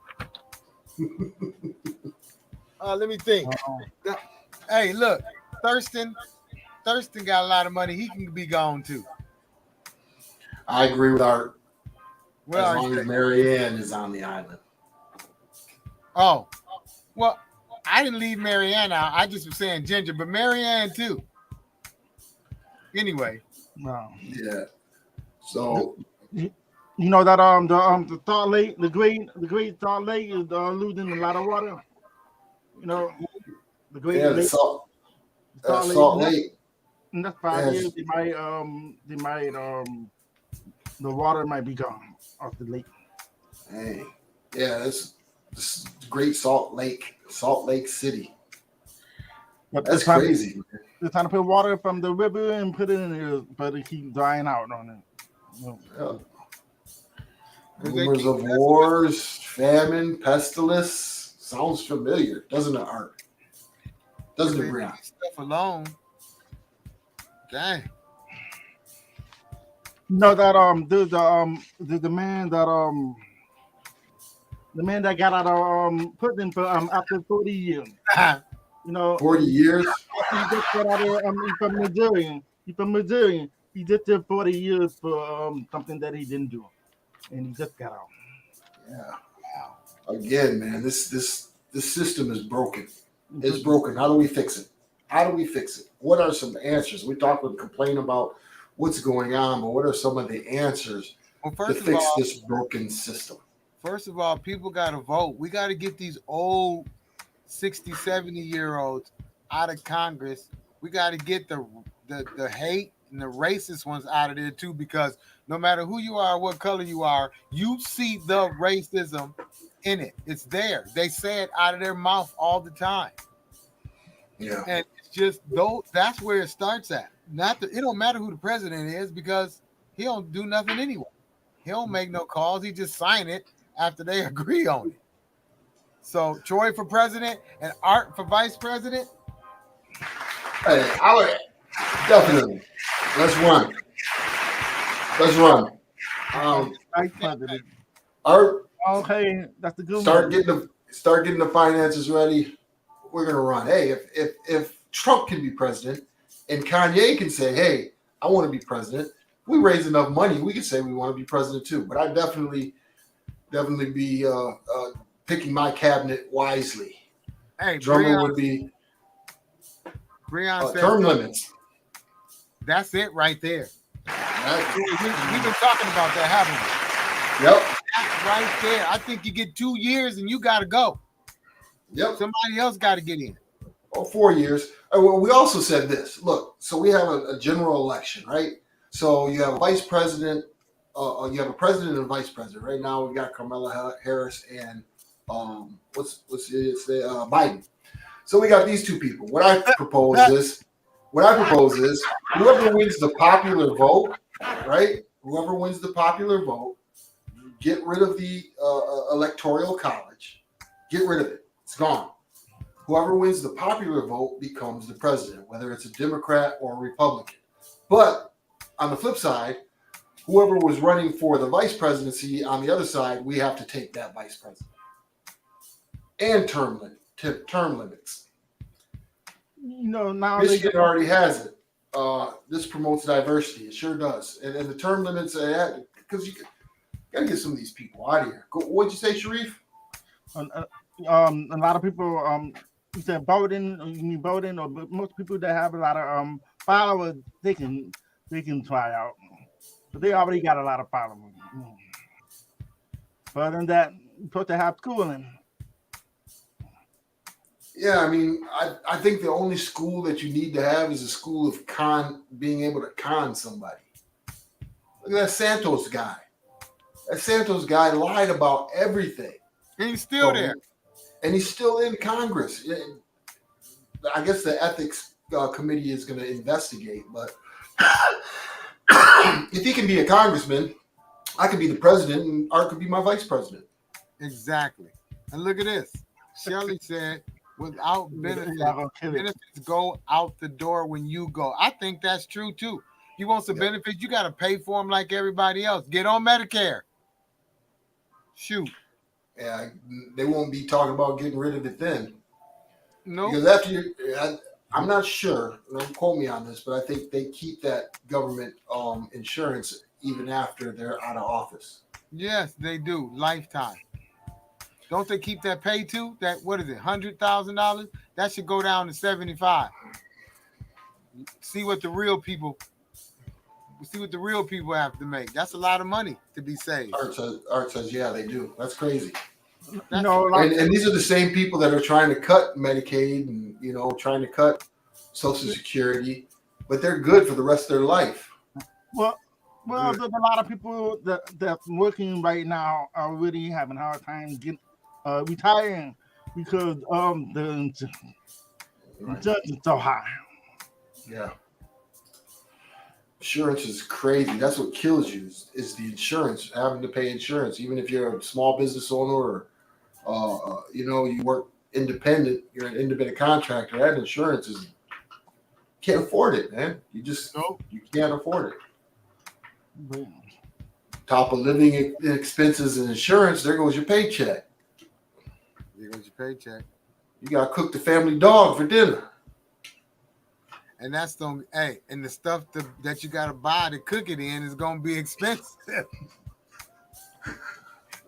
Let me think. Hey, look, Thurston got a lot of money. He can be gone too. I agree with Art. Well, as long as Marianne is on the island. Oh, well, I didn't leave Marianne out. I just was saying Ginger, but Marianne too. Anyway. Wow. Yeah. So you know that the Salt Lake, the great Salt Lake is losing a lot of water. You know, the great the Salt Lake. In the 5 years, they might the water might be gone off the lake. Hey, yeah, this great Salt Lake City. But That's crazy. They're trying to put water from the river and put it in there, but it keeps drying out on it. Yeah. Rumors of wars, famine, pestilence. Sounds familiar, doesn't it, Art? Doesn't it, Brian? Stuff alone. Dang. You know that there's the man that got out of prison for after 40 years. You know, 40 years. He just got out of he's from Missouri. He just did 40 years for something that he didn't do, and he just got out. Yeah. Again, man, this system is broken. It's broken. How do we fix it? What are some answers? We talk and complain about what's going on, but what are some of the answers to fix this broken system? First of all, people got to vote. We got to get these old 60, 70-year-olds out of Congress. We got to get the hate and the racist ones out of there too, because no matter who you are, what color you are, you see the racism in it. It's there. They say it out of their mouth all the time. Yeah. And it's just that's where it starts at. It don't matter who the president is because he don't do nothing anyway. He don't make no calls. He just sign it after they agree on it. So Troy for president and Art for vice president. Hey, I would definitely. Let's run. Vice president. Art. Okay, that's the good Start getting the finances ready. We're gonna run. Hey, if Trump can be president and Kanye can say, "Hey, I want to be president," if we raise enough money, we can say we want to be president too. But I definitely be picking my cabinet wisely. Hey, Drummer would be term limits. That's it right there. We've been talking about that, haven't we? Yep. That's right there. I think you get 2 years and you got to go. Yep. Somebody else got to get in. Oh, 4 years. Well, we also said this. Look, so we have a general election, right? So you have a vice president. You have a president and a vice president. Right now, we've got Kamala Harris and Biden. So we got these two people. What I propose is whoever wins the popular vote, right? Whoever wins the popular vote, get rid of the electoral college. Get rid of it. It's gone. Whoever wins the popular vote becomes the president, whether it's a Democrat or a Republican. But on the flip side, whoever was running for the vice presidency on the other side, we have to take that vice president. And term limits. You know, now Michigan already has it. This promotes diversity. It sure does. And the term limits, because you got to get some of these people out of here. What'd you say, Sharif? a lot of people you said voting, you mean voting, or most people that have a lot of followers, they can try out, but they already got a lot of followers. But other than that, you're supposed to have schooling. Yeah, I mean, I think the only school that you need to have is a school of being able to con somebody. Look at that Santos guy. That Santos guy lied about everything. And he's still there. And he's still in Congress. I guess the ethics committee is going to investigate, but if he can be a congressman, I could be the president and Art could be my vice president. Exactly. And look at this. Shelley said, without benefits, benefits go out the door when you go. I think that's true too. You want some benefits, you got to pay for them like everybody else. Get on Medicare. Shoot. Yeah, they won't be talking about getting rid of it then. No. Because after I'm not sure, don't quote me on this, but I think they keep that government insurance even after they're out of office. Yes, they do. Lifetime. Don't they keep that pay too? That, what is it, $100,000? That should go down to 75. See what the real people have to make. That's a lot of money to be saved. Art says, yeah, they do. That's crazy. And these are the same people that are trying to cut Medicaid and trying to cut Social Security, but they're good for the rest of their life. Well, there's a lot of people that's working right now are really having a hard time retiring because the insurance is so high. Yeah. Insurance is crazy. That's what kills you is the insurance, having to pay insurance. Even if you're a small business owner or, you work independent, you're an independent contractor, that insurance can't afford it, man. You can't afford it. Top of living expenses and insurance, there goes your paycheck. There goes your paycheck. You got to cook the family dog for dinner. And that's and the stuff that you got to buy to cook it in is going to be expensive.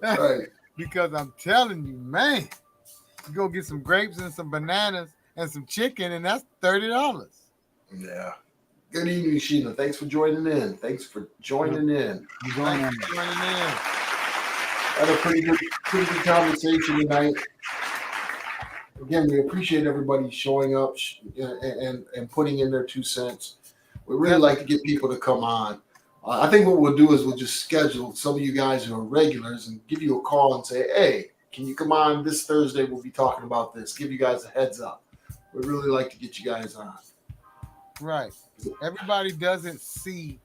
Right. Because I'm telling you, man, you go get some grapes and some bananas and some chicken, and that's $30. Yeah. Good evening, Sheila. Thanks for joining in. Thanks for joining in. Had a pretty good conversation tonight. Again, we appreciate everybody showing up and putting in their 2 cents. We really like to get people to come on. I think what we'll do is we'll just schedule some of you guys who are regulars and give you a call and say, hey, can you come on this Thursday? We'll be talking about this. Give you guys a heads up. We'd really like to get you guys on. Right. Everybody doesn't see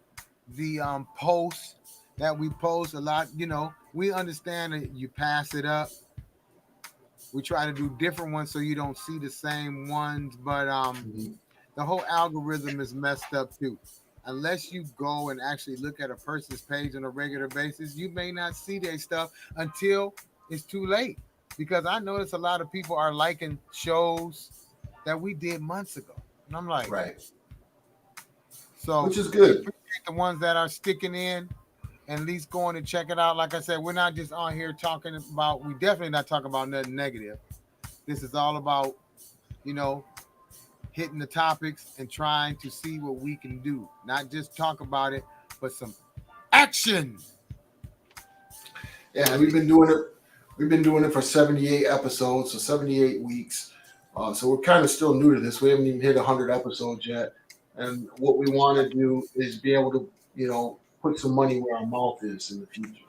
the posts that we post a lot. We understand that you pass it up. We try to do different ones so you don't see the same ones, but the whole algorithm is messed up too. Unless you go and actually look at a person's page on a regular basis, you may not see their stuff until it's too late. Because I notice a lot of people are liking shows that we did months ago. And I'm like, right. So which is good. Appreciate the ones that are sticking in and at least going to check it out. Like I said, we're not just on here talking about, we definitely not talking about nothing negative. This is all about, hitting the topics and trying to see what we can do. Not just talk about it, but some action. Yeah, we've been doing it. We've been doing it for 78 episodes, so 78 weeks. So we're kind of still new to this. We haven't even hit 100 episodes yet. And what we want to do is be able to, put some money where our mouth is in the future.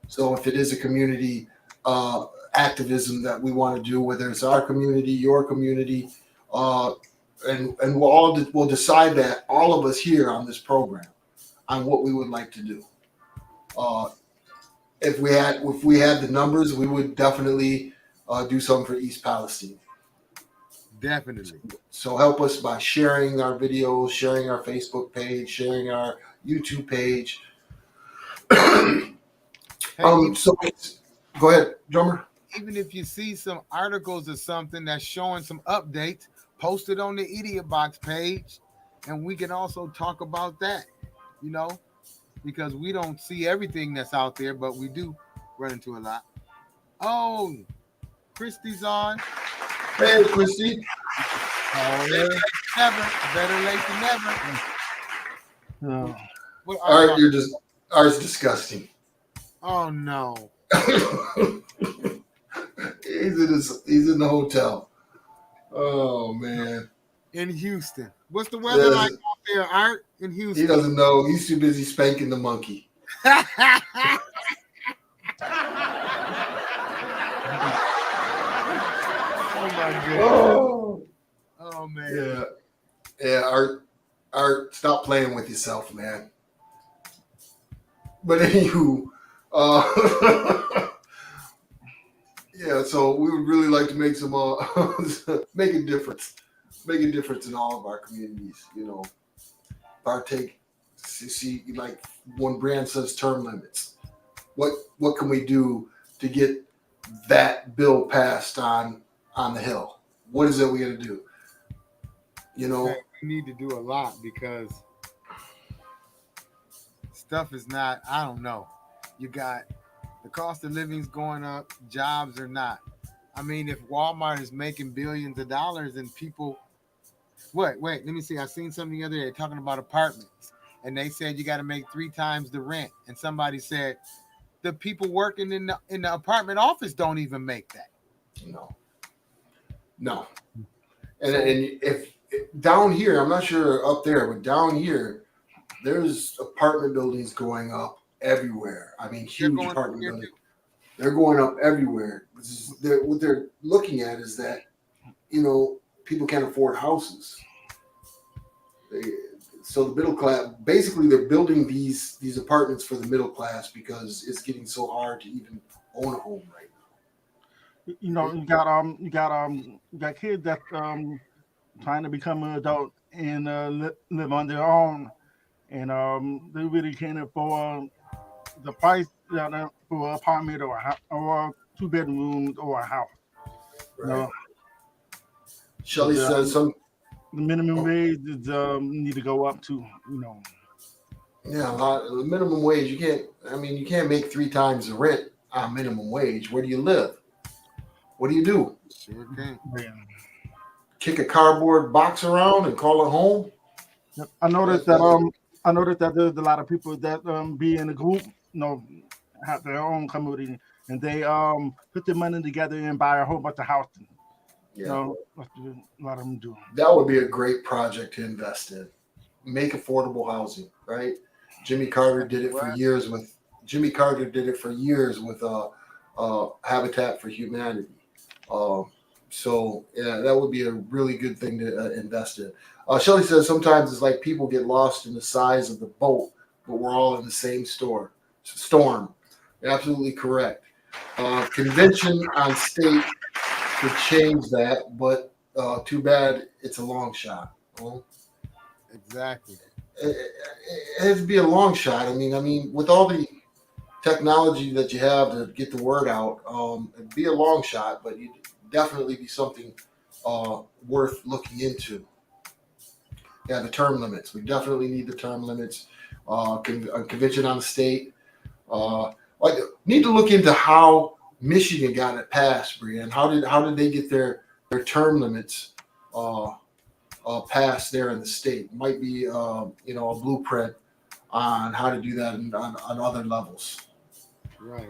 So if it is a community activism that we want to do, whether it's our community, your community, and we'll decide that, all of us here on this program, on what we would like to do. If we had the numbers, we would definitely do something for East Palestine. Definitely. So help us by sharing our videos, sharing our Facebook page, sharing our YouTube page. So go ahead, drummer. Even if you see some articles or something that's showing some updates, post it on the Idiotbox page, and we can also talk about that, because we don't see everything that's out there, but we do run into a lot. Oh, Christy's on. Hey, Christy. Better late than never. Better late than never. No. What Art, Art's disgusting. Oh no. He's in the hotel. Oh man. In Houston. What's the weather like out there, Art? In Houston. He doesn't know. He's too busy spanking the monkey. Oh my goodness. Oh man. Yeah. Art, stop playing with yourself, man. But anywho, yeah. So we would really like to make some make a difference in all of our communities. You know, partake. See, like when Brand says term limits, what can we do to get that bill passed on the Hill? What is it we got to do? You know, we need to do a lot because stuff is not. I don't know. You got the cost of living's going up. Jobs are not. I mean, if Walmart is making billions of dollars and people, wait, let me see. I seen something the other day talking about apartments. And they said you got to make 3 times the rent. And somebody said the people working in the apartment office don't even make that. No. And if down here, I'm not sure up there, but down here, there's apartment buildings going up everywhere. I mean, huge apartment buildings. They're going up everywhere. What they're looking at is that, you know, people can't afford houses. So the middle class, basically, they're building these apartments for the middle class because it's getting so hard to even own a home right now. You know, you got kids that trying to become an adult and live on their own, and they really can't afford the price for an apartment or a 2-bedroom or a house. Right. You know? Shelly says some. The minimum wage is, need to go up too, you know. Yeah, the minimum wage, you can't make 3 times the rent on minimum wage. Where do you live? What do you do? Sure can. Yeah. Kick a cardboard box around and call it home? I noticed that there's a lot of people that be in a group, you know, have their own community, and they put their money together and buy a whole bunch of houses. Yeah. You know, what a lot of them do. That would be a great project to invest in. Make affordable housing, right? Jimmy Carter did it for years with Habitat for Humanity. So yeah, that would be a really good thing to invest in. Shelly says sometimes it's like people get lost in the size of the boat, but we're all in the same storm. You're absolutely correct. Convention on state could change that, but too bad it's a long shot. Exactly. It has to be a long shot. I mean, with all the technology that you have to get the word out, it'd be a long shot, but it'd definitely be something worth looking into. Yeah, the term limits. We definitely need the term limits. Convention on the state. Need to look into how Michigan got it passed, Brian. How did they get their term limits passed there in the state? Might be a blueprint on how to do that on other levels. Right.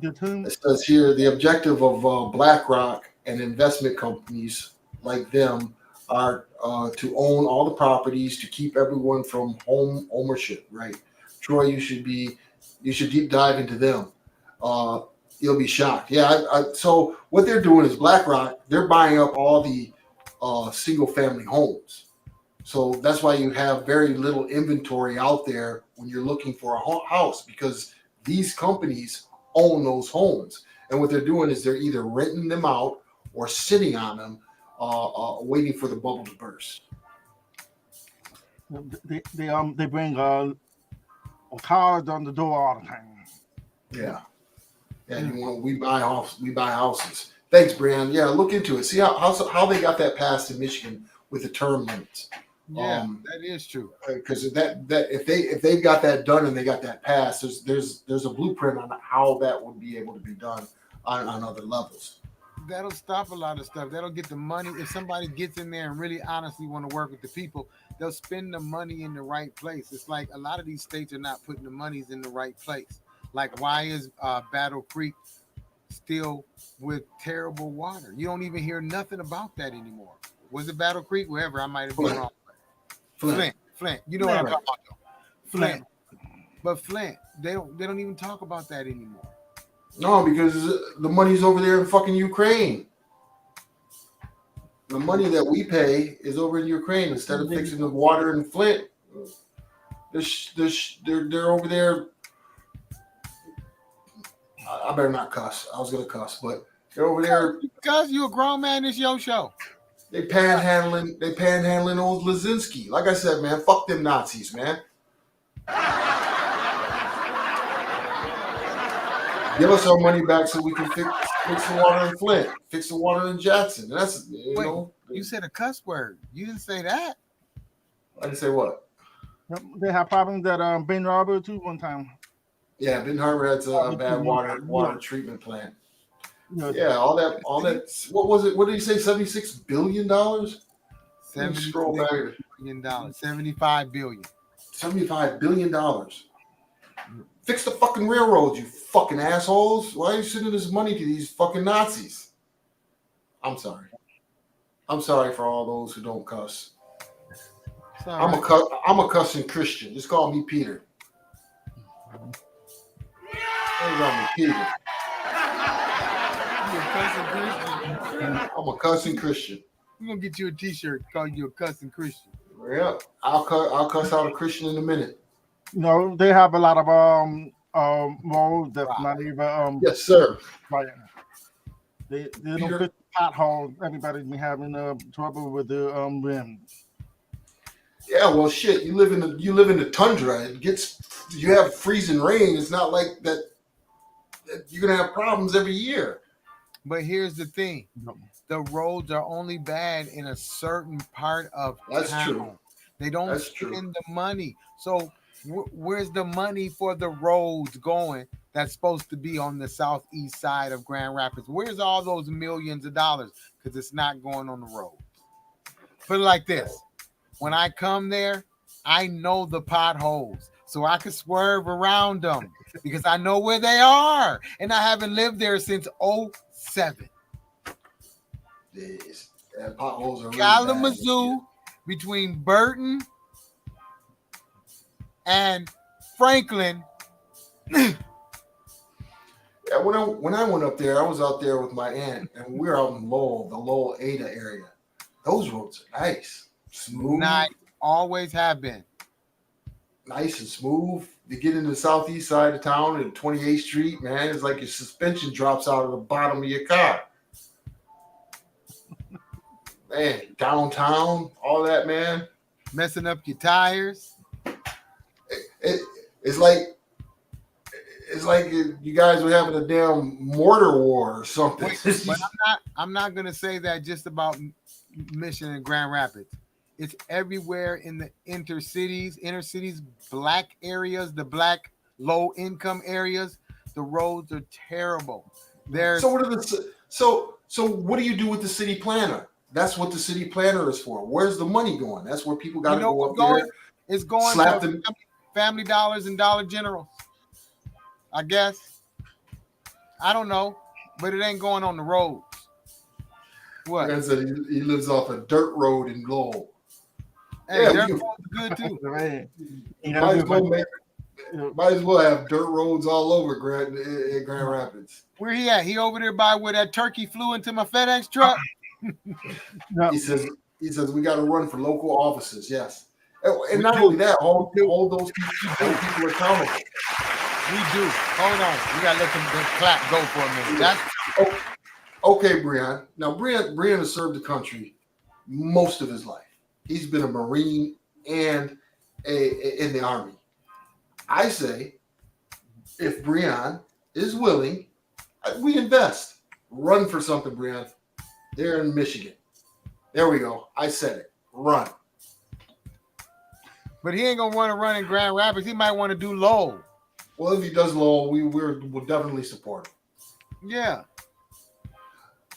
It says here the objective of BlackRock and investment companies like them are to own all the properties, to keep everyone from home ownership. Right, Troy, you should deep dive into them. You'll be shocked. Yeah. So what they're doing is BlackRock. They're buying up all the single family homes. So that's why you have very little inventory out there when you're looking for a house, because these companies own those homes. And what they're doing is they're either renting them out or sitting on them, waiting for the bubble to burst. They bring cars on the door all the time. Yeah. And we buy houses. Thanks, Brian. Yeah, look into it. See how they got that passed in Michigan with the term limits. Yeah, that is true. Because that if they've got that done and they got that passed, there's a blueprint on how that would be able to be done on other levels. that'll stop a lot of stuff. That'll get the money. If somebody gets in there and really honestly want to work with the people, they'll spend the money in the right place. It's like a lot of these states are not putting the monies in the right place. Like, why is Battle Creek still with terrible water? You don't even hear nothing about that anymore. Was it Battle Creek? Wherever, I might have been wrong. Flint. You know what I'm talking about, though. Flint. But Flint, they don't even talk about that anymore. No, because the money's over there in fucking Ukraine. The money that we pay is over in Ukraine instead of fixing the water in Flint. They're over there. I better not cuss. I was gonna cuss, but they're over there. Because you a grown man, it's your show. They panhandling old Lazinski. Like I said, man, fuck them Nazis, man. Give us our money back so we can fix the water in Flint, fix the water in Jackson. That's you said a cuss word. You didn't say that. I didn't say what? They have problems at Ben Harbor too one time. Yeah, Ben Harbor had a bad water treatment plant. Yeah, all that. What was it? What did he say? $76 billion. $75 billion. $75 billion. $75 billion. Fix the fucking railroads, you fucking assholes. Why are you sending this money to these fucking Nazis? I'm sorry. I'm sorry for all those who don't cuss. I'm a cussing Christian. Just call me Peter. Peter. I'm a cussing Christian. We're gonna get you a T-shirt calling you a cussing Christian. Yeah, I'll cuss out a Christian in a minute. You know, they have a lot of roads that's not even yes, sir. Right. They don't fit potholes. Everybody's been having trouble with the rims. Yeah, well, shit. You live in the tundra. You have freezing rain. It's not like that you're gonna have problems every year. But here's the thing: the roads are only bad in a certain part of town. True. They don't spend the money. So where's the money for the roads going? That's supposed to be on the southeast side of Grand Rapids. Where's all those millions of dollars? Because it's not going on the road. Put it like this: when I come there, I know the potholes, so I can swerve around them because I know where they are, and I haven't lived there since 2007. Potholes are really Kalamazoo, between Burton and Franklin. Yeah, when I went up there, I was out there with my aunt, and we were out in Lowell, the Lowell Ada area. Those roads are nice, smooth. Nice, always have been. Nice and smooth. You get into the southeast side of town at 28th Street, man, it's like your suspension drops out of the bottom of your car. Man, downtown, all that, man. Messing up your tires. It's like you guys were having a damn mortar war or something. But I'm not gonna say that just about Mission and Grand Rapids. It's everywhere in the inner cities, black areas, the black low income areas. The roads are terrible. So what do you do with the city planner? That's what the city planner is for. Where's the money going? That's where people got to go up there. It's going to Family Dollars and Dollar General. I guess. I don't know, but it ain't going on the roads. What? Man said he lives off a dirt road in Lowell. Hey, dirt roads are good too. Might as well have dirt roads all over Grand Rapids. Where he at? He over there by where that turkey flew into my FedEx truck. He says we got to run for local offices. Yes, and not only that, hold those people accountable. We do. Hold on, we gotta let the clap go for a minute. That's okay, Breon. Now, Breon has served the country most of his life. He's been a Marine and in the Army. I say, if Breon is willing, we invest. Run for something, Breon. They're in Michigan. There we go. I said it. Run. But he ain't gonna want to run in Grand Rapids. He might want to do Lowell. Well, if he does Lowell, we'll definitely support him. Yeah.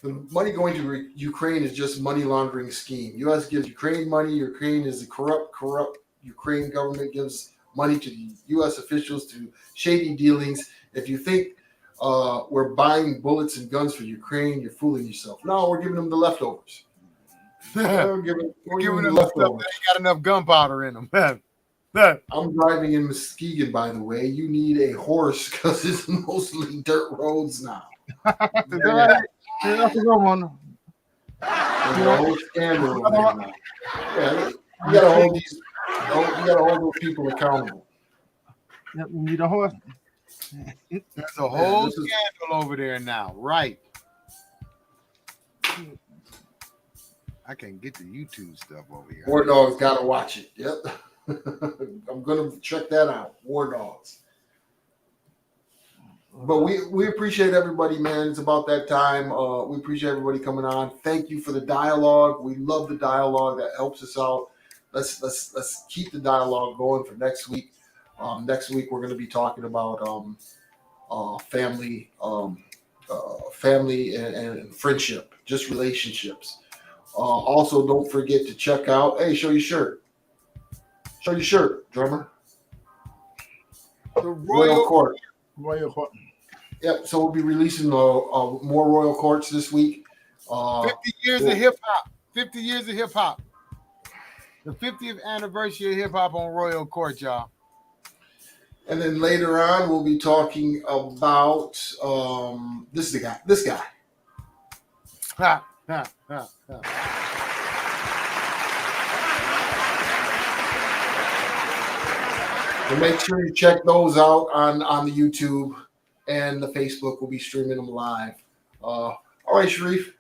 The money going to Ukraine is just money laundering scheme. U.S. gives Ukraine money. Ukraine is a corrupt Ukraine government gives money to the U.S. officials to shady dealings. If you think we're buying bullets and guns for Ukraine, you're fooling yourself. No, we're giving them the leftovers. We're giving them the leftovers. They got enough gunpowder in them. I'm driving in Muskegon, by the way. You need a horse because it's mostly dirt roads now. Yeah, that's a good one. There's a whole scandal over there now. Yeah, you gotta hold those people accountable. Yep, you need a horse. There's a whole scandal over there now, right? I can't get the YouTube stuff over here. War Dogs gotta watch it. Yep. I'm gonna check that out. War Dogs. But we appreciate everybody, man. It's about that time. We appreciate everybody coming on. Thank you for the dialogue. We love the dialogue. That helps us out. Let's keep the dialogue going for next week. Next week we're going to be talking about family and friendship, just relationships. Also, don't forget to check out. Hey, show your shirt. Show your shirt, drummer. The Royal Court. Royal Court. Yep. So we'll be releasing more Royal Courts this week. 50 years of hip hop. 50 years of hip hop. The 50th anniversary of hip hop on Royal Court, y'all. And then later on, we'll be talking about this guy. Ha, ha, ha, ha. So make sure you check those out on the YouTube and the Facebook. We'll be streaming them live. All right, Sharif,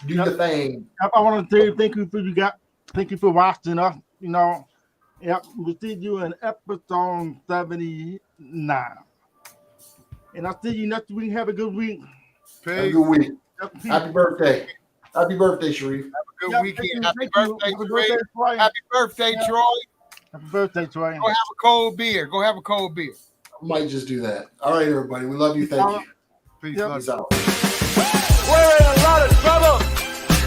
do the thing. I want to say thank you for watching us. You know, yep, we'll see you in episode 79. And I'll see you next week. Have a good week. Have a good week. Happy birthday. Happy birthday, Sharif. Have a good weekend. Happy birthday, Troy. Happy birthday, Troy. Happy birthday, Troy. Go have a cold beer. Go have a cold beer. I might just do that. All right, everybody. We love you. Thank you. Peace out. We're in a lot of trouble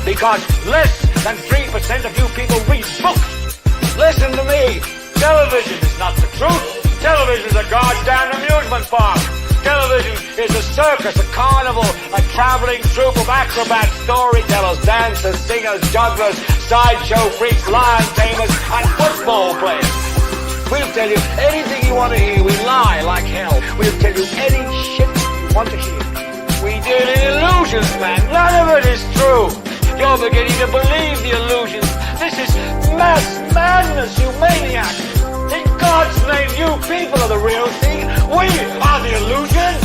because less than 3% of you people read books. Listen to me. Television is not the truth. Television is a goddamn amusement park. Television is a circus, a carnival, a traveling troupe of acrobats, storytellers, dancers, singers, jugglers, sideshow freaks, lion tamers, and football players. We'll tell you anything you want to hear. We lie like hell. We'll tell you any shit you want to hear. We deal in illusions, man. None of it is true. You're beginning to believe the illusions. This is mass madness, you maniac. In God's name, you people are the real thing. We are the illusion.